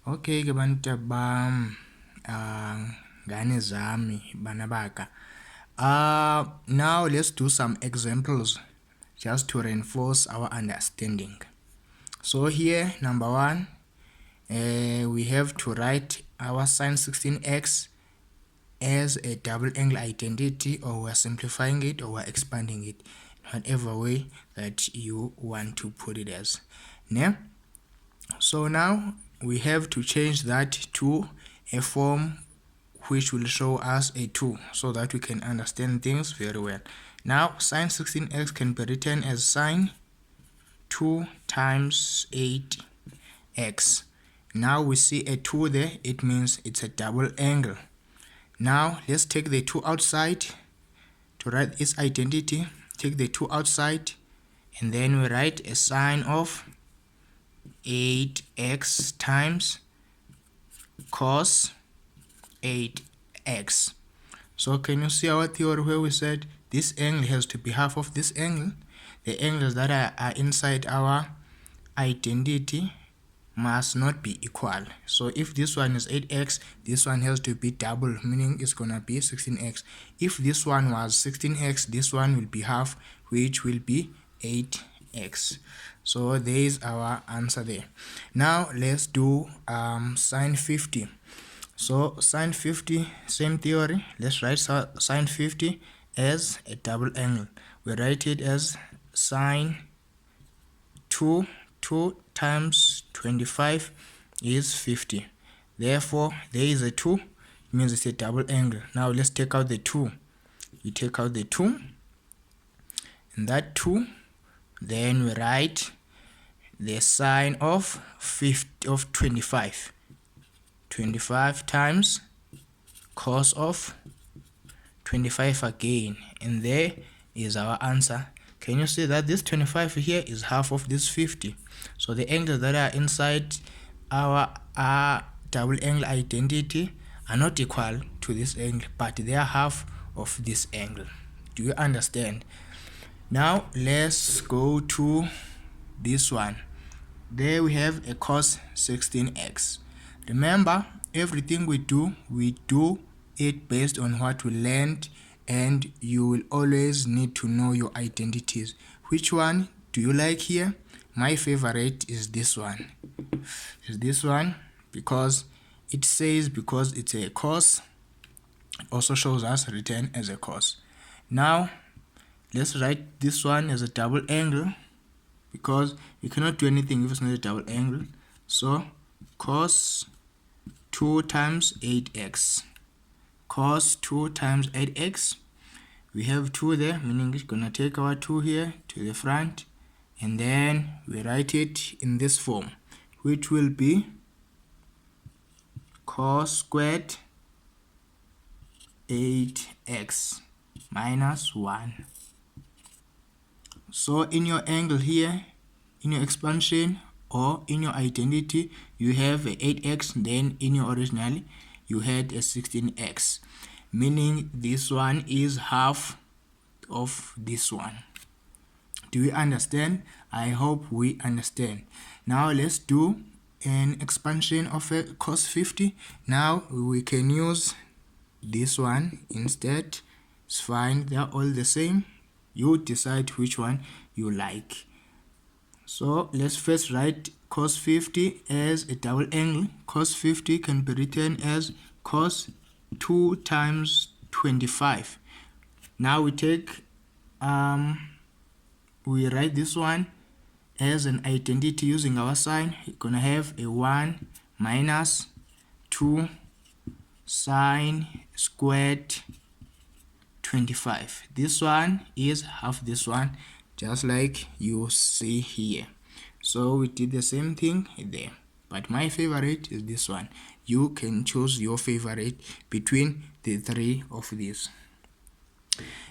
Okay ke bantu bam, ngane zami bana baka. Now let's do some examples just to reinforce our understanding. So here, number one, we have to write our sine 16x as a double angle identity, or we're simplifying it or we're expanding it, whatever way that you want to put it as. Yeah? So now we have to change that to a form which will show us a 2 so that we can understand things very well. Now sine 16x can be written as sine 2 times 8x. Now we see a 2 there, it means it's a double angle. Now let's take the 2 outside to write its identity. Take the 2 outside and then we write a sine of 8x times cos 8x. So can you see our theory where we said this angle has to be half of this angle? The angles that are inside our identity must not be equal. So if this one is 8x, this one has to be double, meaning it's gonna be 16x. If this one was 16x, this one will be half, which will be 8x. So there is our answer there. Now let's do sine 50. So sine 50, same theory. Let's write sine 50 as a double angle. We write it as sine 2 times 25 is 50. Therefore, there is a 2, it means it's a double angle. Now let's take out the 2. You take out the 2, and that 2, then we write the sine of 25. 25 times cos of 25 again, and there is our answer. Can you see that this 25 here is half of this 50? So the angles that are inside our double angle identity are not equal to this angle, but they are half of this angle. Do you understand? Now let's go to this one. There we have a cos 16x. Remember, everything we do it based on what we learned, and you will always need to know your identities. Which one do you like here? My favorite is this one. Because it says because it's a cos, also shows us written as a cos. Now let's write this one as a double angle, because you cannot do anything if it's not a double angle. So cos 2 times 8x. Cos 2 times 8x. We have 2 there, meaning it's gonna take our 2 here to the front, and then we write it in this form, which will be cos squared 8x minus 1. So in your angle here, in your expansion or in your identity, you have a 8x, then in your original you had a 16x, meaning this one is half of this one. Do we understand? I hope we understand. Now let's do an expansion of a cos 50. Now we can use this one instead. It's fine, they're all the same. You decide which one you like. So let's first write cos 50 as a double angle. Cos 50 can be written as cos 2 times 25. Now we take we write this one as an identity using our sign. You're gonna have a 1 minus 2 sine squared 25. This one is half this one, just like you see here. So we did the same thing there, but my favorite is this one. You can choose your favorite between the 3 of these.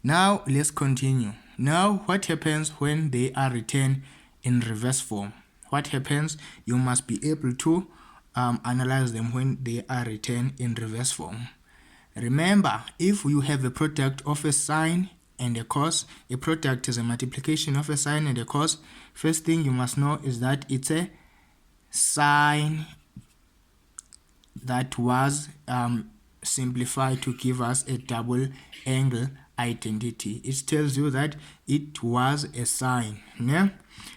Now let's continue. Now what happens when they are written in reverse form? What happens? You must be able to analyze them when they are written in reverse form. Remember, if you have a product of a sine and a cos, a product is a multiplication of a sine and a cos. First thing you must know is that it's a sine that was simplified to give us a double angle identity. It tells you that it was a sine. Yeah?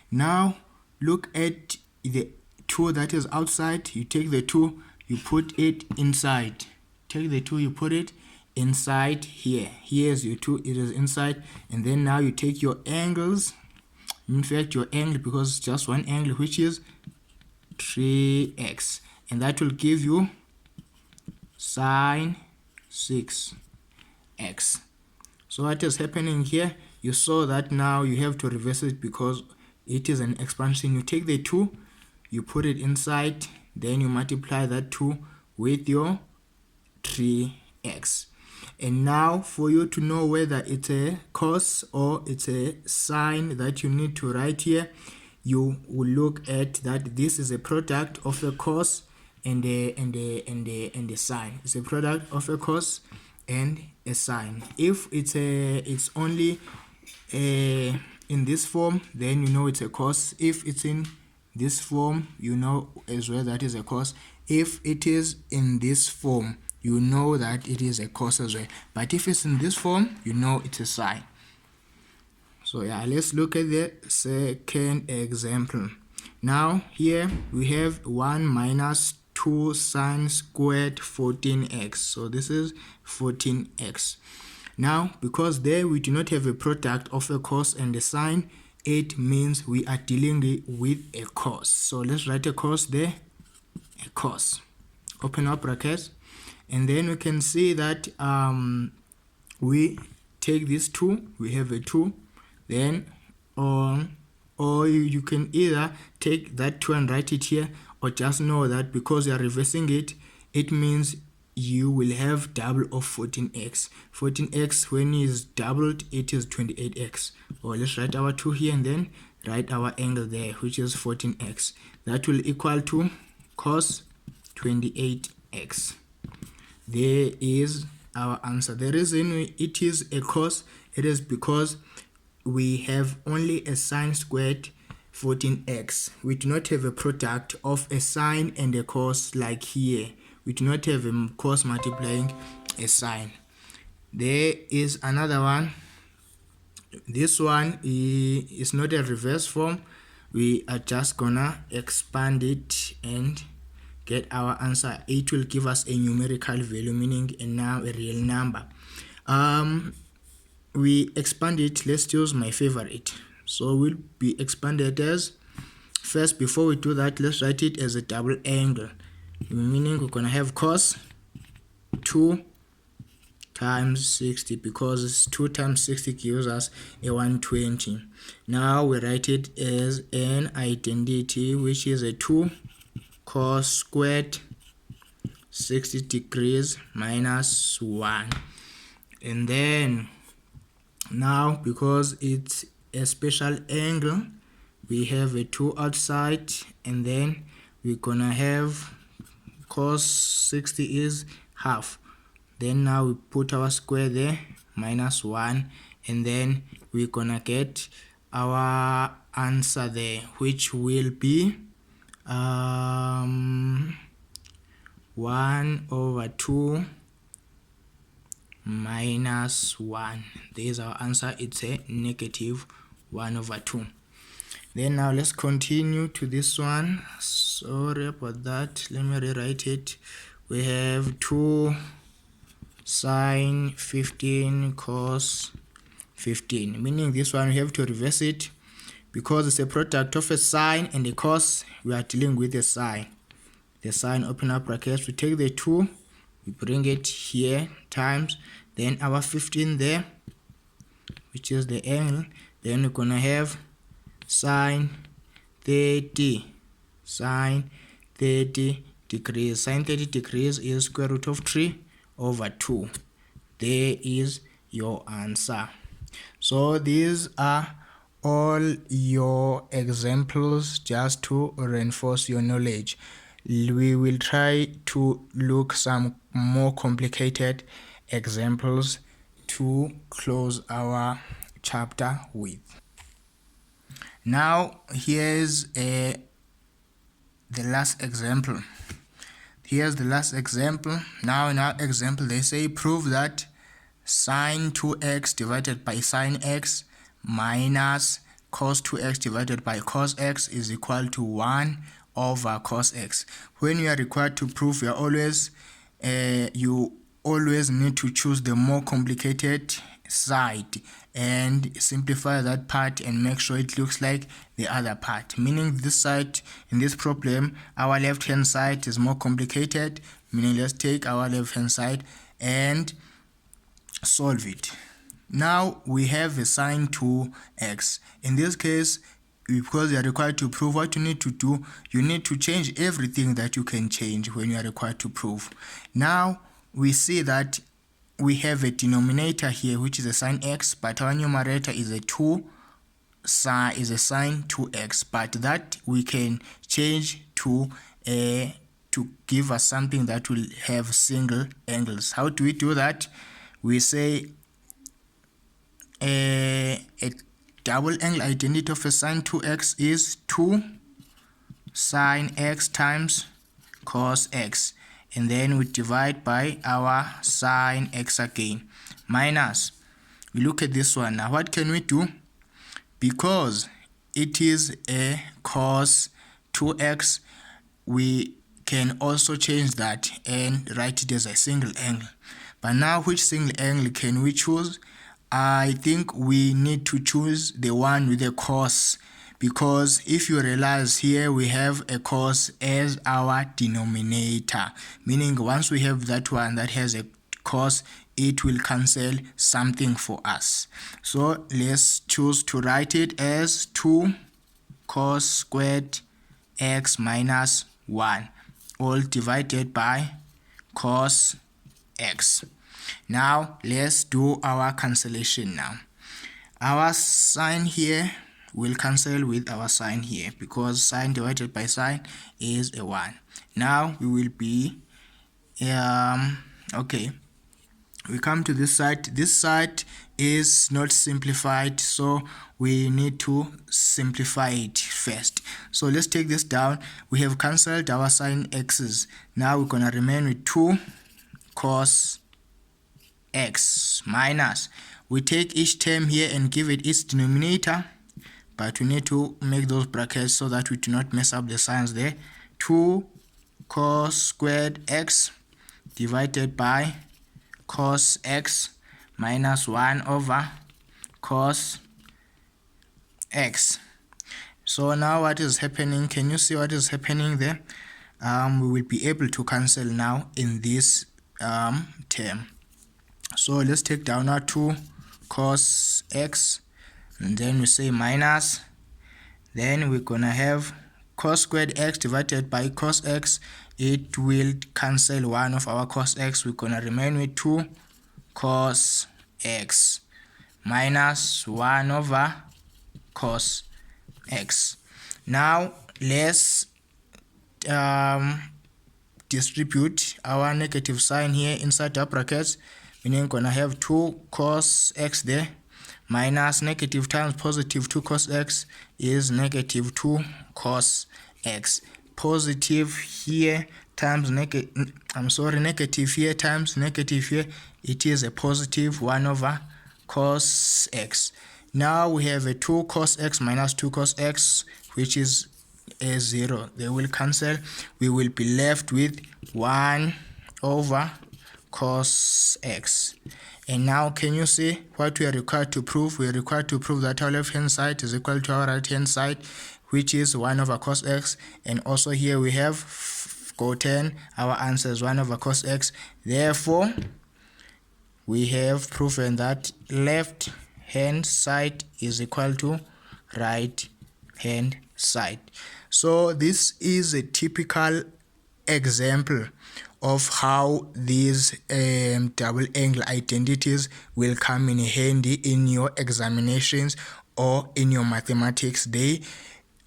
Now look at the 2 that is outside. You take the 2, you put it inside. Take the 2, you put it inside here. Here's your 2, it is inside. And then now you take your angles. In fact, your angle, because it's just one angle, which is 3x, and that will give you sine 6x. So what is happening here? You saw that now you have to reverse it because it is an expansion. You take the 2, you put it inside, then you multiply that 2 with your 3x. And now for you to know whether it's a cos or it's a sine that you need to write here, you will look at that this is a product of a cos and a sine. It's a product of a cos and a sine. If it's only in this form, then you know it's a cos. If it's in this form, you know as well that is a cos. If it is in this form, you know that it is a cos as well. But if it's in this form, you know it's a sine. So yeah, let's look at the second example. Now here we have 1 minus 2 sine squared 14x. So this is 14x. Now because there we do not have a product of a cos and a sine, it means we are dealing with a cos. So let's write a cos there, a cos. Open up brackets, and then we can see that we take this 2, we have a 2, then or you can either take that 2 and write it here, or just know that because you are reversing it, it means you will have double of 14x. 14x, when it is doubled, it is 28x. Or let's write our 2 here and then write our angle there, which is 14x. That will equal to cos 28x. There is our answer. The reason it is a cos, it is because we have only a sine squared 14x. We do not have a product of a sine and a cos like here. We do not have a cos multiplying a sine. There is another one. This one is not a reverse form. We are just gonna expand it and get our answer. It will give us a numerical value, meaning a real number. We expand it. Let's choose my favorite. So we'll be expanded as, first before we do that, let's write it as a double angle, meaning we're gonna have cos 2 times 60, because 2 times 60 gives us a 120. Now we write it as an identity, which is a 2 cos squared 60 degrees minus 1. And then now because it's a special angle, we have a 2 outside, and then we're gonna have cos 60 is half. Then now we put our square there, minus 1, and then we're gonna get our answer there, which will be 1/2 minus 1. There's our answer. It's a negative 1/2. Then now let's continue to this one. Sorry about that, let me rewrite it. We have 2 sine 15 cos 15, meaning this one we have to reverse it because it's a product of a sine and a cos. We are dealing with a sine. The sine, open up brackets, we take the 2, we bring it here, times, then our 15 there, which is the angle. Then we're gonna have sine 30 degrees. Sine 30 degrees is square root of 3/2. There is your answer. So these are all your examples just to reinforce your knowledge. We will try to look some more complicated examples to close our chapter with. Now here's the last example. here's the last example. Now in our example they say prove that sine 2x divided by sine x minus cos 2x divided by cos x is equal to 1 over cos x. When you are required to prove, you always need to choose the more complicated side and simplify that part and make sure it looks like the other part, meaning this side in this problem, our left hand side is more complicated, meaning let's take our left hand side and solve it. Now we have a sine 2x. In this case, because you are required to prove, what you need to do, you need to change everything that you can change when you are required to prove. Now we see that we have a denominator here which is a sine x, but our numerator is a sine 2x, but that we can change to give us something that will have single angles. How do we do that? We say a double angle identity of a sine 2x is 2 sine x times cos x, and then we divide by our sine x again, minus, we look at this one. Now what can we do? Because it is a cos 2x, we can also change that and write it as a single angle. But now which single angle can we choose? I think we need to choose the one with a cos, because if you realize here we have a cos as our denominator, meaning once we have that one that has a cos, it will cancel something for us. So let's choose to write it as 2 cos squared x minus 1, all divided by cos x. Now let's do our cancellation. Now our sine here will cancel with our sine here, because sine divided by sine is a 1. Now we will be okay, we come to this side. This side is not simplified, so we need to simplify it first. So let's take this down. We have cancelled our sine x's. Now we're gonna remain with 2 cos x minus, we take each term here and give it its denominator, but we need to make those brackets so that we do not mess up the signs there. 2 cos squared x divided by cos x minus 1 over cos x. So now what is happening? Can you see what is happening there? We will be able to cancel now in this term. So let's take down our 2 cos x, and then we say minus, then we're gonna have cos squared x divided by cos x. It will cancel one of our cos x. We're gonna remain with 2 cos x minus 1 over cos x. Now let's distribute our negative sign here inside the brackets, meaning gonna have 2 cos x there, minus negative times positive 2 cos x is negative 2 cos x. Positive here times negative here times negative here, it is a positive 1 over cos x. Now we have a 2 cos x minus 2 cos x, which is a 0. They will cancel. We will be left with 1 over cos x. And now can you see what we are required to prove? We are required to prove that our left hand side is equal to our right hand side, which is 1 over cos x, and also here we have gotten our answer is 1 over cos x. Therefore we have proven that left hand side is equal to right hand side. So this is a typical example of how these double angle identities will come in handy in your examinations or in your mathematics. They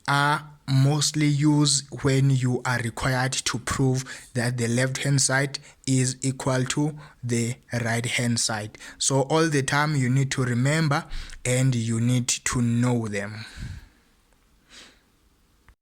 are mostly used when you are required to prove that the left hand side is equal to the right hand side. So all the time you need to remember and you need to know them.